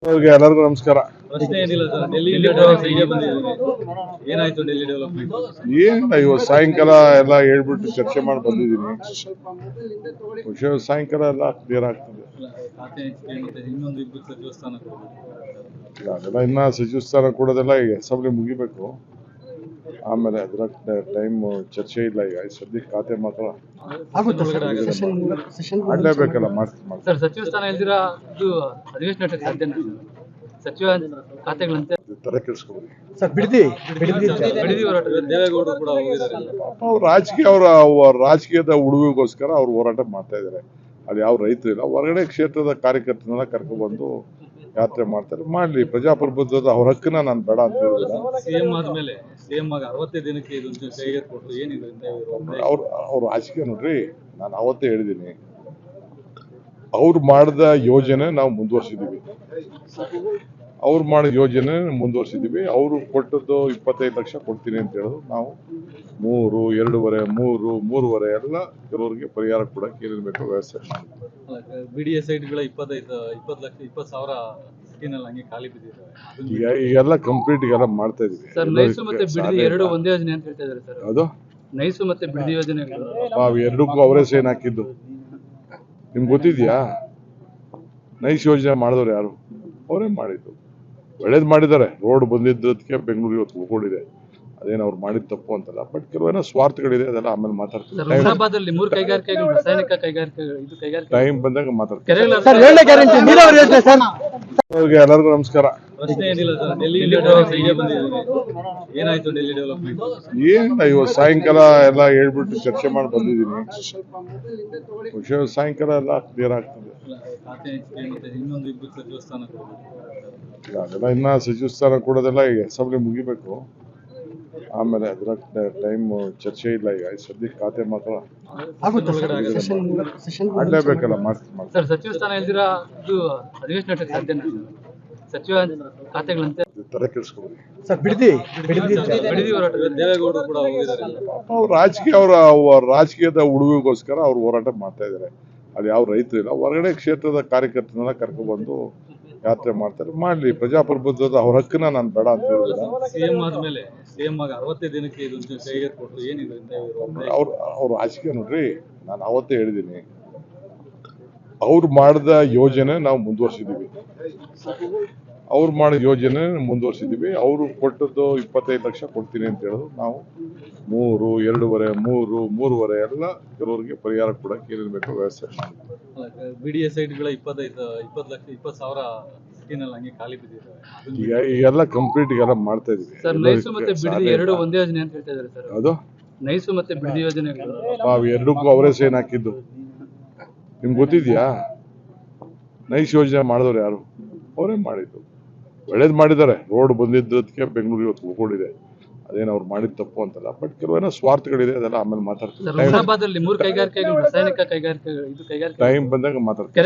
ಅವ್ರಿಗೆ ಎಲ್ಲರಿಗೂ ನಮಸ್ಕಾರ. ಪ್ರಶ್ನೆ ಏನಿಲ್ಲ ಸರ್, ಡೆಲ್ಲಿ ಡೆವಲಪ್ಮೆಂಟ್ಗೆ ಬಂದಿದ್ದೀವಿ. ಏನಾಯ್ತು ಡೆಲ್ಲಿ ಡೆವಲಪ್ಮೆಂಟ್? ಏನಿಲ್ಲ, ಇವತ್ತು ಸಾಯಂಕಾಲ ಎಲ್ಲ ಹೇಳ್ಬಿಟ್ಟು ಚರ್ಚೆ ಮಾಡಿ ಬಂದಿದ್ದೀನಿ. ವಿಷಯ ಸಾಯಂಕಾಲ ಎಲ್ಲ ಕ್ಲಿಯರ್ ಆಗ್ತದೆ. ಖಾತೆ ಹಂಚಿಕೆ ಮತ್ತೆ ಇನ್ನೊಂದು ಇಬ್ಬರು ಸಚಿವ ಸ್ಥಾನ ಕೊಡಬೇಕು. ಅದೆಲ್ಲ ಇನ್ನ ಸಚಿವ ಸ್ಥಾನ ಕೊಡೋದೆಲ್ಲ ಈಗ ಅಸೆಂಬ್ಲಿ ಮುಗಿಬೇಕು, ಆಮೇಲೆ ಅದರ ಟೈಮ್ ಚರ್ಚೆ ಇಲ್ಲ. ಈಗ ಸದ್ಯಕ್ಕೆ ಖಾತೆ ಮಾತ್ರ ಮಾಡ್ಲೇಬೇಕಲ್ಲ, ಮಾಡ್ತೀನಿ. ಸರ್, ಸಚಿವ ಸ್ಥಾನ ಇಲ್ದಿರಾ ಇದು ಅಧಿವೇಶನ ನಡೆಸಕ್ಕೆ ಸಾಧ್ಯನಾ? ಸಚಿವ ಖಾತೆಗಳಂತೆ ತಲೆ ಕೆಡಿಸ್ಕೊಬೇಡಿ. ಬಿಡದಿ ಹೋರಾಟ ದೇವೇಗೌಡರು ಕೂಡ ಹೋಗಿದ್ದಾರೆ. ಅವ್ರು ರಾಜಕೀಯದ ಉಳುವಿಗೋಸ್ಕರ ಅವ್ರು ಹೋರಾಟ ಮಾಡ್ತಾ ಇದ್ದಾರೆ. ಅಲ್ಲಿ ಯಾವ ರೈತರು ಇಲ್ಲ, ಹೊರಗಡೆ ಕ್ಷೇತ್ರದ ಕಾರ್ಯಕರ್ತರನ್ನ ಕರ್ಕೊಬಂದು ಯಾತ್ರೆ ಮಾಡ್ತಾರೆ. ಮಾಡ್ಲಿ, ಪ್ರಜಾಪ್ರಭುತ್ವದ ಅವ್ರ ಹಕ್ಕನ್ನ ನಾನು ಬೇಡ ಅಂತ ಹೇಳಿಲ್ಲ. ಸಿಎಂ ಆದ್ಮೇಲೆ ಸಿಎಂ ಆಗಿ 60 ದಿನಕ್ಕೆ ಇದೊಂದು ಕೈಗೆ ಕೊಟ್ಟು ಏನಿದೆ ಅವ್ರ ರಾಜಕೀಯ ನೋಡ್ರಿ, ನಾನು ಅವತ್ತೇ ಹೇಳಿದ್ದೀನಿ, ಅವ್ರು ಮಾಡಿದ ಯೋಜನೆ ನಾವು ಮುಂದುವರ್ಸಿದೀವಿ. ಅವ್ರು ಮಾಡಿದ ಯೋಜನೆ ಮುಂದುವರ್ಸಿದೀವಿ. ಅವರು ಕೊಟ್ಟದ್ದು 25 ಲಕ್ಷ ಕೊಡ್ತೀನಿ ಅಂತ ಹೇಳಿದ್ರು. ನಾವು 3, 2.5, 3 ಎಲ್ಲ ಕೆಲವರಿಗೆ ಪರಿಹಾರ ಕೊಡಕ್ಕೆ ಏನೇನು ಬೇಕೋ ವ್ಯವಸ್ಥೆ ಮಾಡಿದ್ವಿ. ಬಿಡಿಎ ಸೈಟ್ಗಳ 20 ಸಾವಿರ ಸಿಟಿನಲ್ಲಿ ಹಂಗೆ ಖಾಲಿ ಬಿದ್ದಿದ್ದಾವೆ. ಈಗೆಲ್ಲ ಕಂಪ್ಲೀಟ್ ಎಲ್ಲ ಮಾಡ್ತಾ ಇದೀವಿ. ಸರ್, ನೈಸು ಮತ್ತೆ ಬಿಡದಿ ಎರಡು ಒಂದೇ ಯೋಜನೆ ಅಂತ ಹೇಳ್ತಾ ಇದ್ದಾರೆ ಸರ್. ಅದು ನೈಸು ಮತ್ತೆ ಬಿಡದಿ ಯೋಜನೆ ಎರಡಕ್ಕೂ ಅವರೇ ಸೈನ್ ಹಾಕಿದ್ದು. ನಿಮ್ಗೆ ಗೊತ್ತಿದ್ಯಾ? ನೈಸ್ ಯೋಜನೆ ಮಾಡಿದವ್ರು ಯಾರು? ಅವರೇ ಮಾಡಿದ್ದು. ಒಳ್ಳೇದು ಮಾಡಿದ್ದಾರೆ. ರೋಡ್ ಬಂದಿದ್ದಕ್ಕೆ ಬೆಂಗಳೂರು ಇವತ್ತು ಉಳ್ಕೊಂಡಿದೆ. ಅದೇನು ಅವ್ರು ಮಾಡಿದ ತಪ್ಪು ಅಂತಲ್ಲ, ಬಟ್ ಕೆಲವೇನೋ ಸ್ವಾರ್ಥಗಳಿದೆ, ಅದೆಲ್ಲ ಆಮೇಲೆ ಮಾತಾಡ್ತೀವಿ. ಹೈದರಾಬಾದಲ್ಲಿ 3 ಕೈಗಾರಿಕೆಗಳು, ರಾಸಾಯನಿಕ ಕೈಗಾರಿಕೆಗಳು, ಇದು ಕೈಗಾರಿಕೆ ಟೈಮ್ ಬಂದಾಗ ಮಾತಾಡ್ತೀವಿ. ಅವ್ರಿಗೆ ಎಲ್ಲರಿಗೂ ನಮಸ್ಕಾರ. ಪ್ರಶ್ನೆ ಏನಿಲ್ಲ ಸರ್, ಡೆಲ್ಲಿ ಡೆವಲಪ್ಮೆಂಟ್ಗೆ ಬಂದಿದ್ದೀವಿ. ಏನಾಯ್ತು ಡೆಲ್ಲಿ ಡೆವಲಪ್ಮೆಂಟ್? ಏನಿಲ್ಲ, ಇವತ್ತು ಸಾಯಂಕಾಲ ಎಲ್ಲ ಹೇಳ್ಬಿಟ್ಟು ಚರ್ಚೆ ಮಾಡಿ ಬಂದಿದ್ದೀನಿ. ವಿಷಯ ಸಾಯಂಕಾಲ ಎಲ್ಲ ಕ್ಲಿಯರ್ ಆಗ್ತದೆ. ಖಾತೆ ಹಂಚಿಕೆ ಮತ್ತೆ ಇನ್ನೊಂದು ಇಬ್ಬರು ಸಚಿವ ಸ್ಥಾನ ಕೊಡಬೇಕು. ಅದೆಲ್ಲ ಇನ್ನ ಸಚಿವ ಸ್ಥಾನ ಕೊಡೋದೆಲ್ಲ ಈಗ ಅಸೆಂಬ್ಲಿ ಮುಗಿಬೇಕು, ಆಮೇಲೆ ಅದರ ಟೈಮ್ ಚರ್ಚೆ ಇಲ್ಲ. ಈಗ ಸದ್ಯಕ್ಕೆ ಖಾತೆ ಮಾತ್ರ ಮಾಡ್ಲೇಬೇಕಲ್ಲ, ಮಾಡ್ತೀನಿ. ಸರ್, ಸಚಿವ ಸ್ಥಾನ ಇಲ್ದಿರಾ ಇದು ಅಧಿವೇಶನ ನಡೆಸಕ್ಕೆ ಸಾಧ್ಯನಾ? ಸಚಿವ ಖಾತೆಗಳಂತೆ ತಲೆ ಕೆಡಿಸ್ಕೊಬೇಡಿ. ಬಿಡದಿ ಹೋರಾಟ ದೇವೇಗೌಡರು ಕೂಡ ಹೋಗಿದ್ದಾರೆ. ಅವ್ರು ರಾಜಕೀಯದ ಉಳುವಿಗೋಸ್ಕರ ಅವ್ರು ಹೋರಾಟ ಮಾಡ್ತಾ ಇದ್ದಾರೆ. ಅಲ್ಲಿ ಯಾವ ರೈತರು ಇಲ್ಲ, ಹೊರಗಡೆ ಕ್ಷೇತ್ರದ ಕಾರ್ಯಕರ್ತರನ್ನ ಕರ್ಕೊಬಂದು ಯಾತ್ರೆ ಮಾಡ್ತಾರೆ. ಮಾಡ್ಲಿ, ಪ್ರಜಾಪ್ರಭುತ್ವದ ಅವ್ರ ಹಕ್ಕನ್ನ ನಾನು ಬೇಡ ಅಂತ ಹೇಳಿಲ್ಲ. ಸಿಎಂ ಆದ್ಮೇಲೆ ಸಿಎಂ ಆಗಿ 60 ದಿನಕ್ಕೆ ಇದೊಂದು ಕೈಗೆ ಕೊಟ್ಟು ಏನಿದೆ ಅವ್ರ ರಾಜಕೀಯ ನೋಡ್ರಿ, ನಾನು ಅವತ್ತೇ ಹೇಳಿದ್ದೀನಿ, ಅವ್ರು ಮಾಡಿದ ಯೋಜನೆ ನಾವು ಮುಂದುವರ್ಸಿದೀವಿ. ಅವ್ರು ಮಾಡಿದ ಯೋಜನೆ ಮುಂದುವರ್ಸಿದೀವಿ. ಅವರು ಕೊಟ್ಟದ್ದು 25 ಲಕ್ಷ ಕೊಡ್ತೀನಿ ಅಂತ ಹೇಳಿದ್ರು. ನಾವು 3, 2.5, 3 ಎಲ್ಲ ಕೆಲವರಿಗೆ ಪರಿಹಾರ ಕೊಡಕ್ಕೆ ಏನೇನು ಬೇಕೋ ವ್ಯವಸ್ಥೆ ಮಾಡಿದ್ವಿ. ಬಿಡಿಎ ಸೈಟ್ಗಳ 20 ಸಾವಿರ ಸಿಟಿನಲ್ಲಿ ಹಂಗೆ ಖಾಲಿ ಬಿದ್ದಿದ್ದಾವೆ. ಈಗೆಲ್ಲ ಕಂಪ್ಲೀಟ್ ಎಲ್ಲ ಮಾಡ್ತಾ ಇದೀವಿ. ಸರ್, ನೈಸು ಮತ್ತೆ ಬಿಡದಿ ಎರಡು ಒಂದೇ ಯೋಜನೆ ಅಂತ ಹೇಳ್ತಾ ಇದ್ದಾರೆ ಸರ್. ಅದು ನೈಸು ಮತ್ತೆ ಬಿಡದಿ ಯೋಜನೆ ಎರಡಕ್ಕೂ ಅವರೇ ಸೈನ್ ಹಾಕಿದ್ದು. ನಿಮ್ಗೆ ಗೊತ್ತಿದ್ಯಾ? ನೈಸ್ ಯೋಜನೆ ಮಾಡಿದವ್ರು ಯಾರು? ಅವರೇ ಮಾಡಿದ್ದು. ಒಳ್ಳೇದು ಮಾಡಿದ್ದಾರೆ. ರೋಡ್ ಬಂದಿದ್ದಕ್ಕೆ ಬೆಂಗಳೂರು ಇವತ್ತು ಉಳ್ಕೊಂಡಿದೆ. ಅದೇನು ಅವ್ರು ಮಾಡಿದ ತಪ್ಪು ಅಂತಲ್ಲ, ಬಟ್ ಕೆಲವೇನೋ ಸ್ವಾರ್ಥಗಳಿದೆ, ಅದೆಲ್ಲ ಆಮೇಲೆ ಮಾತಾಡ್ತೀವಿ. ಹೈದರಾಬಾದಲ್ಲಿ 3 ಕೈಗಾರಿಕೆಗಳು, ರಾಸಾಯನಿಕ ಕೈಗಾರಿಕೆಗಳು, ಇದು ಕೈಗಾರಿಕೆ ಟೈಮ್ ಬಂದಾಗ ಮಾತಾಡ್ತೀವಿ.